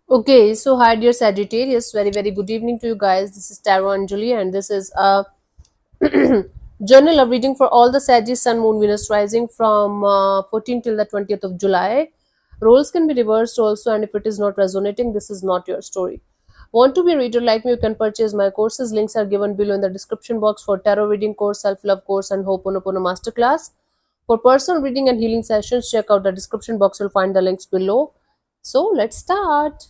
Okay, so hi dear Sagittarius, very good evening to you guys. This is Tarot Anjalli, and this is a journal of reading for all the Sagittarius Sun, Moon, Venus rising from 14 till the 20th of July. Roles can be reversed also, and if it is not resonating, this is not your story. Want to be a reader like me? You can purchase my courses. Links are given below in the description box for tarot reading course, self love course, and Ho'oponopono masterclass. For personal reading and healing sessions, check out the description box. You'll find the links below. So let's start.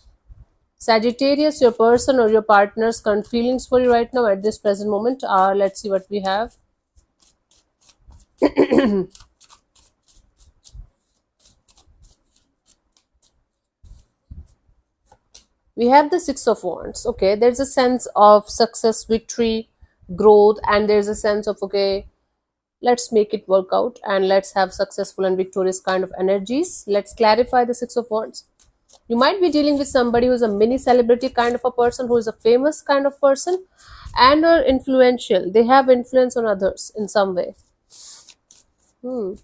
Sagittarius, your person or your partner's current feelings for you right now at this present moment. Let's see what we have. We have the Six of Wands. Okay, there's a sense of success, victory, growth, and there's a sense of, okay, let's make it work out and let's have successful and victorious kind of energies. Let's clarify the Six of Wands. You might be dealing with somebody who's a mini celebrity kind of a person, who is a famous kind of person, and are influential. They have influence on others in some way. Hmm.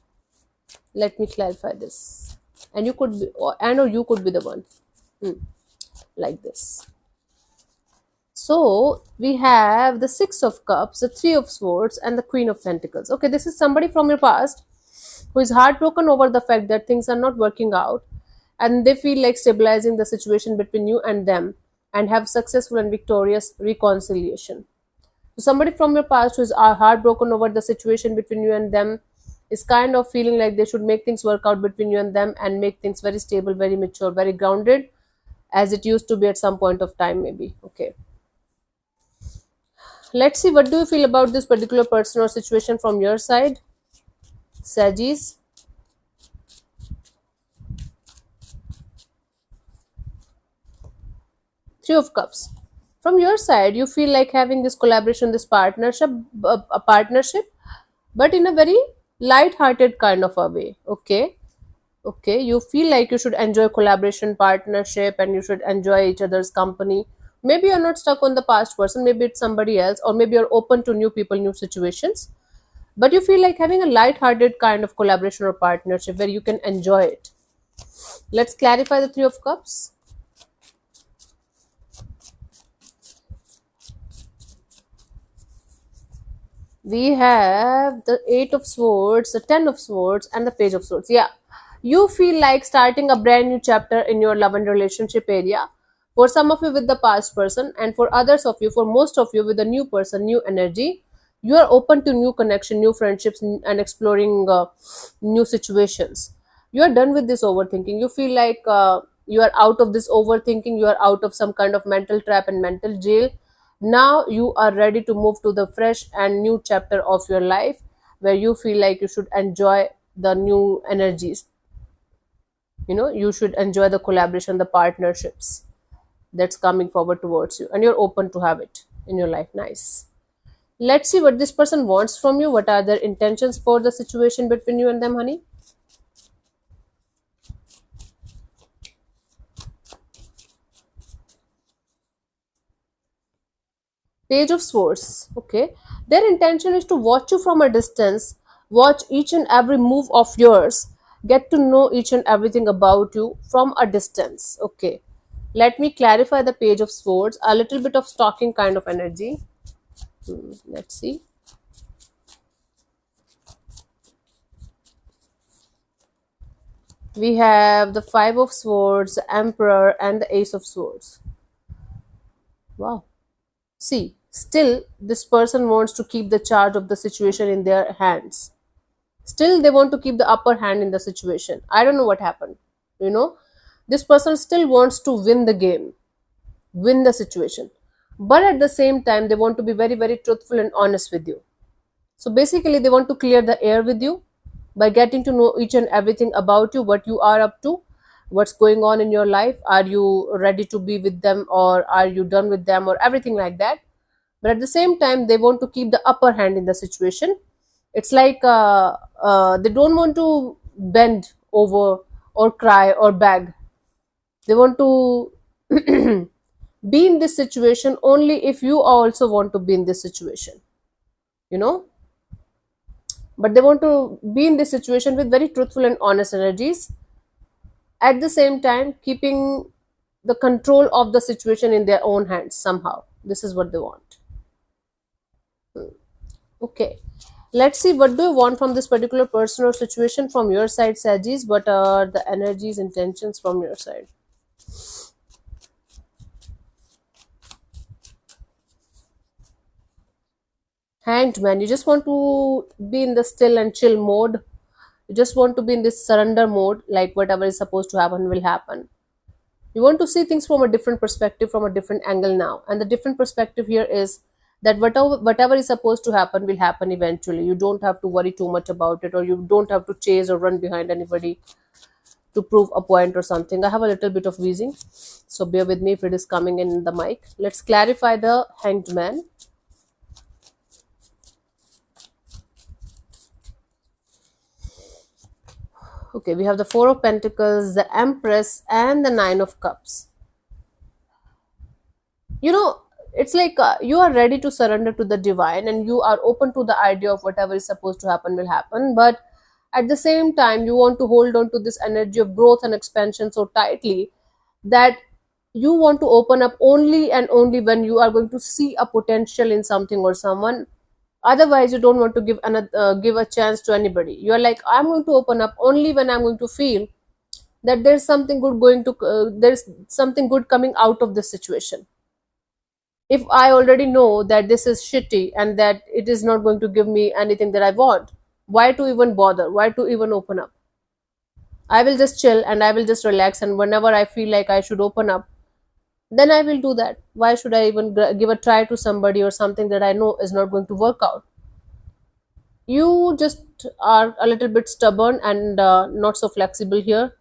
Let me clarify this. And you could be, or you could be the one. Hmm. Like this. So we have the Six of Cups, the Three of Swords, and the Queen of Pentacles. Okay, this is somebody from your past who is heartbroken over the fact that things are not working out, and they feel like stabilizing the situation between you and them and have successful and victorious reconciliation. So somebody from your past who is heartbroken over the situation between you and them is kind of feeling like they should make things work out between you and them and make things very stable, very mature, very grounded, as it used to be at some point of time, maybe. Okay. Let's see, what do you feel about this particular person or situation from your side, Sagis? Three of Cups. From your side, you feel like having this collaboration, this partnership, a partnership, but in a very light-hearted kind of a way. Okay, okay. You feel like you should enjoy collaboration, partnership, and you should enjoy each other's company. Maybe you're not stuck on the past person. Maybe it's somebody else, or maybe you're open to new people, new situations. But you feel like having a light-hearted kind of collaboration or partnership where you can enjoy it. Let's clarify the Three of Cups. We have the Eight of Swords, the Ten of Swords, and the Page of Swords. Yeah, you feel like starting a brand new chapter in your love and relationship area. For some of you with the past person, and for others of you, for most of you with a new person, new energy. You are open to new connection, new friendships, and exploring new situations. You are done with this overthinking. You feel like you are out of this overthinking. You are out of some kind of mental trap and mental jail. Now you are ready to move to the fresh and new chapter of your life where you feel like you should enjoy the new energies. You should enjoy the collaboration, the partnerships that's coming forward towards you, and you're open to have it in your life. Nice. Let's see what this person wants from you. What are their intentions for the situation between you and them, honey? Page of Swords. Okay. Their intention is to watch you from a distance, watch each and every move of yours, get to know each and everything about you from a distance. Okay. Let me clarify the Page of Swords. A little bit of stalking kind of energy. Let's see. We have the Five of Swords, the Emperor, and the Ace of Swords. Wow. See, still, this person wants to keep the charge of the situation in their hands. Still, they want to keep the upper hand in the situation. I don't know what happened. You know, this person still wants to win the game, win the situation. But at the same time, they want to be very truthful and honest with you. So basically, they want to clear the air with you by getting to know each and everything about you, what you are up to, what's going on in your life. Are you ready to be with them, or are you done with them, or everything like that. But at the same time, they want to keep the upper hand in the situation. It's like they don't want to bend over or cry or beg. They want to be in this situation only if you also want to be in this situation, you know. But they want to be in this situation with very truthful and honest energies, at the same time keeping the control of the situation in their own hands somehow. This is what they want. Okay, let's see, what do you want from this particular person or situation from your side, Sagis? What are the energies, intentions from your side? Hanged man, you just want to be in the still and chill mode. You just want to be in this surrender mode, like whatever is supposed to happen will happen. You want to see things from a different perspective, from a different angle now. And the different perspective here is that whatever is supposed to happen will happen eventually. You don't have to worry too much about it, or you don't have to chase or run behind anybody to prove a point or something. I have a little bit of wheezing, so bear with me if it is coming in the mic. Let's clarify the hanged man. Okay, we have the Four of Pentacles, the Empress, and the Nine of Cups. You know, it's like you are ready to surrender to the divine, and you are open to the idea of whatever is supposed to happen will happen. But at the same time, you want to hold on to this energy of growth and expansion so tightly that you want to open up only and only when you are going to see a potential in something or someone. Otherwise, you don't want to give a chance to anybody. You are like, I'm going to open up only when I'm going to feel that there's something good coming out of this situation. If I already know that this is shitty and that it is not going to give me anything that I want, why to even bother? Why to even open up? I will just chill and I will just relax, and whenever I feel like I should open up, then I will do that. Why should I even give a try to somebody or something that I know is not going to work out? You just are a little bit stubborn and not so flexible here.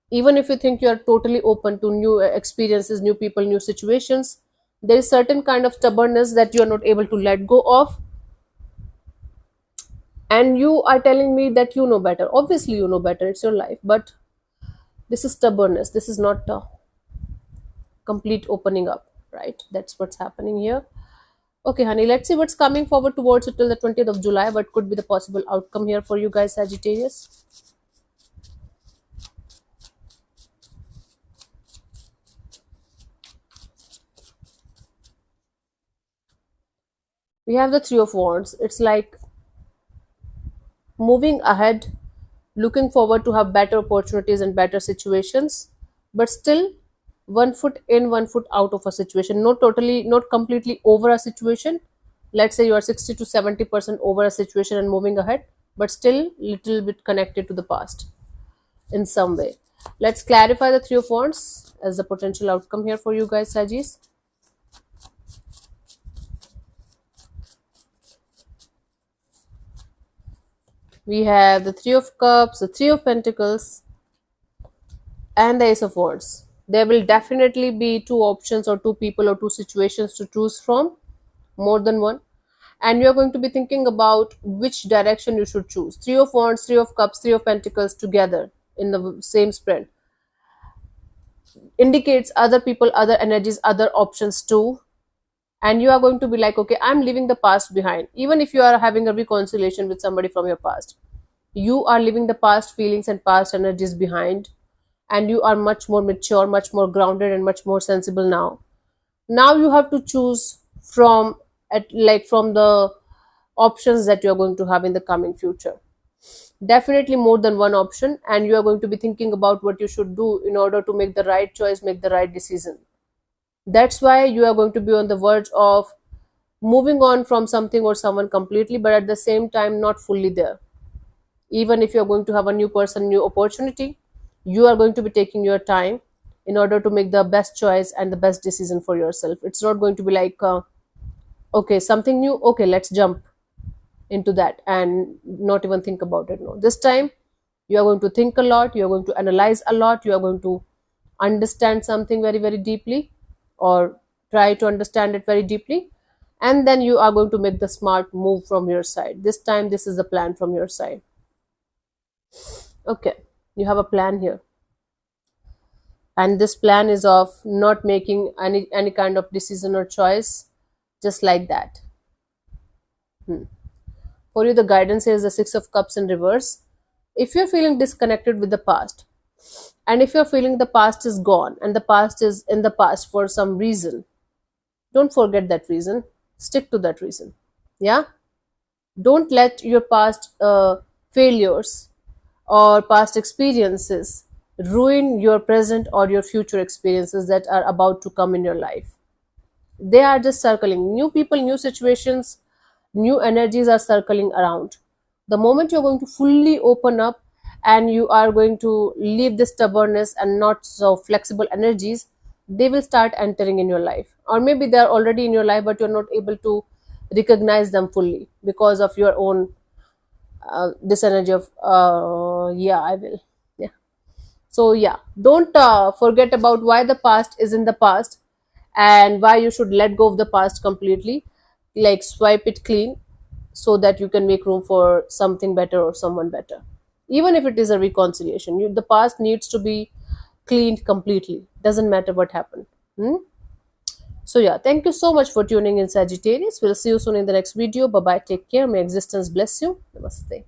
Even if you think you are totally open to new experiences, new people, new situations, there is certain kind of stubbornness that you are not able to let go of. And you are telling me that you know better. Obviously you know better, it's your life, but this is stubbornness. This is not a complete opening up, right? That's what's happening here. Okay, honey, let's see what's coming forward towards it till the 20th of July. What could be the possible outcome here for you guys, Sagittarius? We have the Three of Wands. It's like moving ahead, looking forward to have better opportunities and better situations, but still one foot in, one foot out of a situation. Not totally, not completely over a situation. Let's say you are 60 to 70% over a situation and moving ahead, but still little bit connected to the past in some way. Let's clarify the Three of Wands as the potential outcome here for you guys, Sagis. We have the Three of Cups, the Three of Pentacles, and the Ace of Wands. There will definitely be two options or two people or two situations to choose from, more than one. And you're going to be thinking about which direction you should choose. Three of Wands, Three of Cups, Three of Pentacles together in the same spread indicates other people, other energies, other options too. And you are going to be like, okay, I'm leaving the past behind. Even if you are having a reconciliation with somebody from your past, you are leaving the past feelings and past energies behind, and you are much more mature, much more grounded, and much more sensible now. Now you have to choose from the options that you are going to have in the coming future. Definitely more than one option, and you are going to be thinking about what you should do in order to make the right choice, make the right decision. That's why you are going to be on the verge of moving on from something or someone completely, but at the same time not fully there. Even if you're going to have a new person, new opportunity, you are going to be taking your time in order to make the best choice and the best decision for yourself. It's not going to be like okay, something new, okay, let's jump into that and not even think about it. No, this time you are going to think a lot, you are going to analyze a lot, you are going to understand something very, very deeply, or try to understand it very deeply, and then you are going to make the smart move from your side. This time this is the plan from your side. Okay, you have a plan here, and this plan is of not making any kind of decision or choice just like that. For you, the guidance here is the Six of Cups in reverse. If you're feeling disconnected with the past And if you're feeling the past is gone and the past is in the past for some reason, don't forget that reason. Stick to that reason. Yeah. Don't let your past failures or past experiences ruin your present or your future experiences that are about to come in your life. They are just circling. New people, new situations, new energies are circling around. The moment you're going to fully open up and you are going to leave the stubbornness and not so flexible energies, they will start entering in your life. Or maybe they are already in your life, but you're not able to recognize them fully because of your own this energy of yeah, I will. Yeah. So yeah, don't forget about why the past is in the past and why you should let go of the past completely. Like swipe it clean so that you can make room for something better or someone better. Even if it is a reconciliation, the past needs to be cleaned completely. Doesn't matter what happened. Hmm? So yeah, thank you so much for tuning in, Sagittarius. We'll see you soon in the next video. Bye bye. Take care. May existence bless you. Namaste.